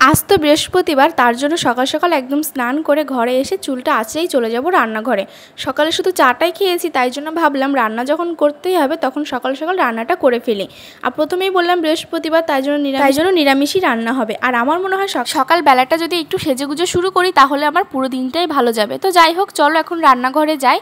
আজ তো বৃহস্পতিবার, তার জন্য সকাল সকাল একদম স্নান করে ঘরে এসে চুলটা আঁচড়েই চলে যাব রান্নাঘরে। সকালে শুধু চাটাই খেয়েছি, তাই জন্য ভাবলাম রান্না যখন করতেই হবে তখন সকাল সকাল রান্নাটা করে ফেলি। আর প্রথমেই বললাম বৃহস্পতিবার, তাই জন্য নিরামিষই রান্না হবে। আর আমার মনে হয় সকাল বেলাটা যদি একটু সেজেগুজে শুরু করি তাহলে আমার পুরো দিনটাই ভালো যাবে। তো যাই হোক, চলো এখন রান্নাঘরে যাই।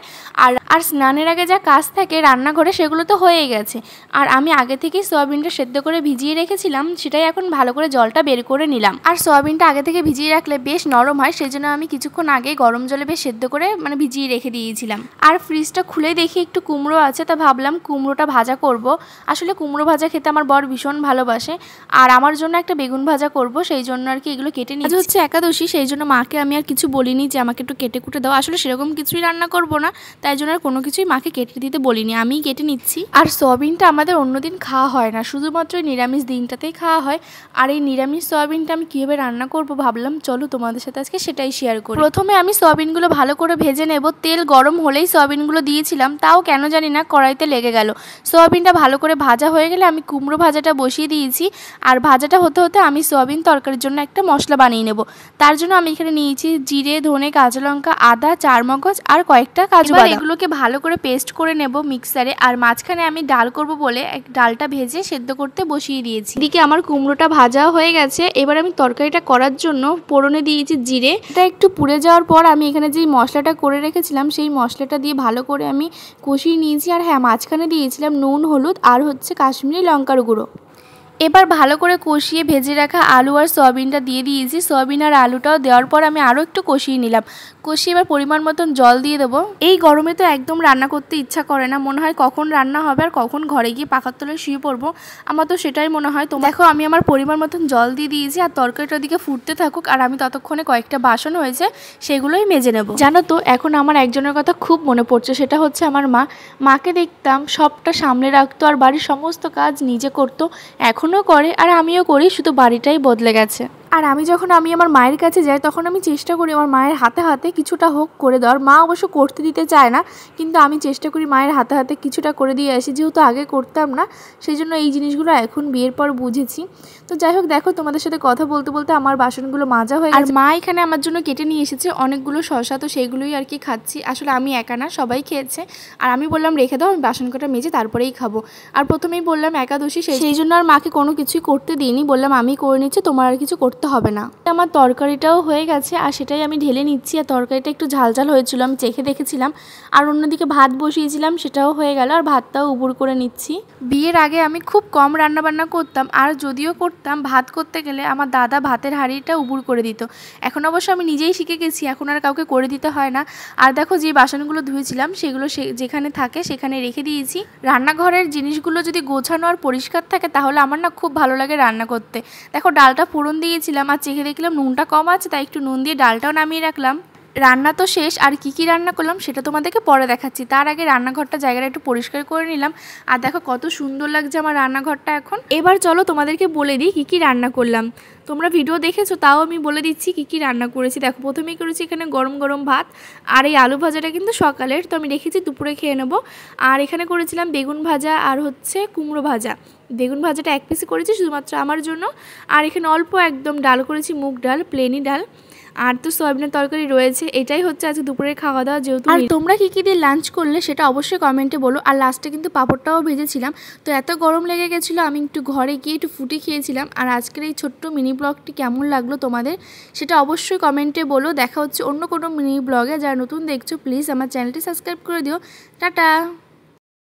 আর স্নানের আগে যা কাজ থাকে রান্নাঘরে সেগুলো তো হয়েই গেছে। আর আমি আগে থেকেই সয়াবিনটা সেদ্ধ করে ভিজিয়ে রেখেছিলাম, সেটাই এখন ভালো করে জলটা বের করে নিলাম। আর সয়াবিনটা আগে থেকে ভিজিয়ে রাখলে বেশ নরম হয়, সেই জন্য আমি কিছুক্ষণ আগে গরম জলে বেশ সেদ্ধ করে ভিজিয়ে রেখে দিয়েছিলাম। আর ফ্রিজটা খুলে দেখি একটু কুমড়ো আছে, তা ভাবলাম কুমড়োটা ভাজা করব। আসলে কুমড়ো ভাজা খেতে আমার বর ভীষণ ভালোবাসে, আর আমার জন্য একটা বেগুন ভাজা করব, সেই জন্য আর কি এগুলো কেটে নিচ্ছি। হচ্ছে একাদশী, সেই জন্য মাকে আমি আর কিছু বলিনি যে আমাকে একটু কেটে কুটে দাও। আসলে সেরকম কিছুই রান্না করব না, তাই জন্য আর কোনো কিছুই মাকে কেটে দিতে বলিনি, আমিই কেটে নিচ্ছি। আর সয়াবিনটা আমাদের অন্যদিন খাওয়া হয় না, শুধুমাত্র নিরামিষ দিনটাতেই খাওয়া হয়। আর এই নিরামিষ সয়াবিনটা আমি কীভাবে রান্না করব ভাবলাম চলো তোমাদের সাথে আজকে সেটাই শেয়ার করি। প্রথমে আমি সয়াবিনগুলো ভালো করে ভেজে নেব। তেল গরম হলেই সয়াবিনগুলো দিয়েছিলাম, তাও কেন জানি না কড়াইতে লেগে গেল। সয়াবিনটা ভালো করে ভাজা হয়ে গেলে আমি কুমড়ো ভাজাটা বসিয়ে দিয়েছি। আর ভাজাটা হতে হতে আমি সয়াবিন তরকারির জন্য একটা মশলা বানিয়ে নেব। তার জন্য আমি এখানে নিয়েছি জিরে, ধনে, কাঁচা লঙ্কা, আদা, চারমগজ আর কয়েকটা কাজু বাদাম। এগুলোকে ভালো করে পেস্ট করে নেব মিক্সারে। আর মাঝখানে আমি ডাল করব বলে ডালটা ভেজে সেদ্ধ করতে বসিয়ে দিয়েছি। এদিকে আমার কুমড়োটা ভাজাও হয়ে গেছে। এবার আমি তরকারিটা করার জন্য ফোড়নে দিয়েছি জিরে। এটা একটু পুড়ে যাওয়ার পর আমি এখানে যে মশলাটা করে রেখেছিলাম সেই মশলাটা দিয়ে ভালো করে আমি কষিয়ে নিয়েছি। আর হ্যাঁ, মাঝখানে দিয়েছিলাম নুন, হলুদ আর হচ্ছে কাশ্মীরি লঙ্কার গুঁড়ো। এবার ভালো করে কষিয়ে ভেজে রাখা আলু আর সয়াবিনটা দিয়ে দিয়েছি। সয়াবিন আর আলুটাও দেওয়ার পর আমি আরও একটু কষিয়ে নিলাম। কষিয়ে এবার পরিমাণ মতন জল দিয়ে দেবো। এই গরমে তো একদম রান্না করতে ইচ্ছা করে না, মনে হয় কখন রান্না হবে আর কখন ঘরে গিয়ে পাখার তলায় শুয়ে পড়বো। আমার তো সেটাই মনে হয়। তো দেখো, আমি আমার পরিমাণ মতন জল দিয়ে দিয়েছি আর তরকারিটার দিকে ফুটতে থাকুক। আর আমি ততক্ষণে কয়েকটা বাসন হয়েছে সেগুলোই মেজে নেব। জানো তো, এখন আমার একজনের কথা খুব মনে পড়ছে, সেটা হচ্ছে আমার মা। মাকে দেখতাম সবটা সামলে রাখতো আর বাড়ির সমস্ত কাজ নিজে করতো, এখনও করে আর আমিও করি, শুধু বাড়িটাই বদলে গেছে। আর আমি যখন আমার মায়ের কাছে যাই তখন আমি চেষ্টা করি আমার মায়ের হাতে হাতে কিছুটা হোক করে দেওয়ার। মা অবশ্য করতে দিতে চায় না, কিন্তু আমি চেষ্টা করি মায়ের হাতে হাতে কিছুটা করে দিয়ে আসি, যেহেতু আগে করতাম না, সেই জন্য এই জিনিসগুলো এখন বিয়ের পর বুঝেছি। তো যাই হোক, দেখো তোমাদের সাথে কথা বলতে বলতে আমার বাসনগুলো মাজা হয়ে গেছে। আর মা এখানে আমার জন্য কেটে নিয়ে এসেছে অনেকগুলো শসা, তো সেইগুলোই আর কি খাচ্ছি। আসলে আমি একা না, সবাই খেয়েছে। আর আমি বললাম রেখে দাও, আমি বাসন কটা মেজে তারপরেই খাবো। আর প্রথমেই বললাম একাদশী, সেই জন্য আর মাকে কোনো কিছুই করতে দিইনি, বললাম আমি করে নিচ্ছি, তোমার আর কিছু করতে হবে না। আমার তরকারিটাও হয়ে গেছে আর সেটাই আমি ঢেলে নিচ্ছি। আর তরকারিটা একটু ঝালঝাল হয়েছিল, আমি চেখে দেখেছিলাম। আর অন্যদিকে ভাত বসিয়েছিলাম, সেটাও হয়ে গেল আর ভাতটাও উবুর করে নিচ্ছি। বিয়ের আগে আমি খুব কম রান্নাবান্না করতাম, আর যদিও করতাম ভাত করতে গেলে আমার দাদা ভাতের হাঁড়িটা উবুর করে দিত। এখন অবশ্য আমি নিজেই শিখে গেছি, এখন আর কাউকে করে দিতে হয় না। আর দেখো, যে বাসনগুলো ধুয়েছিলাম সেগুলো যেখানে থাকে সেখানে রেখে দিয়েছি। রান্নাঘরের জিনিসগুলো যদি গোছানো আর পরিষ্কার থাকে তাহলে আমার না খুব ভালো লাগে রান্না করতে। দেখো, ডালটা ফোড়ন দিয়েছিলাম আর চেখে দেখলাম নুনটা কম আছে, তাই একটু নুন দিয়ে ডালটাও নামিয়ে রাখলাম। রান্না তো শেষ, আর কি রান্না করলাম সেটা তোমাদেরকে পরে দেখাচ্ছি। তার আগে রান্নাঘরটা জায়গাটা একটু পরিষ্কার করে নিলাম। আর দেখো কত সুন্দর লাগছে আমার রান্নাঘরটা এখন। এবার চলো তোমাদেরকে বলে দিই কি রান্না করলাম। তোমরা ভিডিও দেখেছো, তাও আমি বলে দিচ্ছি কি রান্না করেছি। দেখো, প্রথমেই করেছি এখানে গরম গরম ভাত, আর এই আলু ভাজাটা কিন্তু সকালের, তো আমি রেখেছি দুপুরে খেয়ে নেবো। আর এখানে করেছিলাম বেগুন ভাজা আর হচ্ছে কুমড়ো ভাজা। বেগুন ভাজাটা এক পিসই করেছি শুধুমাত্র আমার জন্য। আর এখানে অল্প একদম ডাল করেছি, মুগ ডাল, প্লেনই ডাল। আর তো সয়াবিনের তরকারি রয়েছে। এটাই হচ্ছে আজকে দুপুরের খাওয়া দাওয়া। যেহেতু আর তোমরা কি দিয়ে লাঞ্চ করলে সেটা অবশ্যই কমেন্টে বলো। আর লাস্টে কিন্তু পাঁপড়টাও ভেজেছিলাম। তো এত গরম লেগে গেছিলো, আমি একটু ঘরে গিয়ে একটু ফুটি খেয়েছিলাম। আর আজকের এই ছোট্ট মিনি ব্লগটি কেমন লাগলো তোমাদের সেটা অবশ্যই কমেন্টে বলো। দেখা হচ্ছে অন্য কোনো মিনি ব্লগে। যারা নতুন দেখছো প্লিজ আমার চ্যানেলটি সাবস্ক্রাইব করে দিও। টাটা।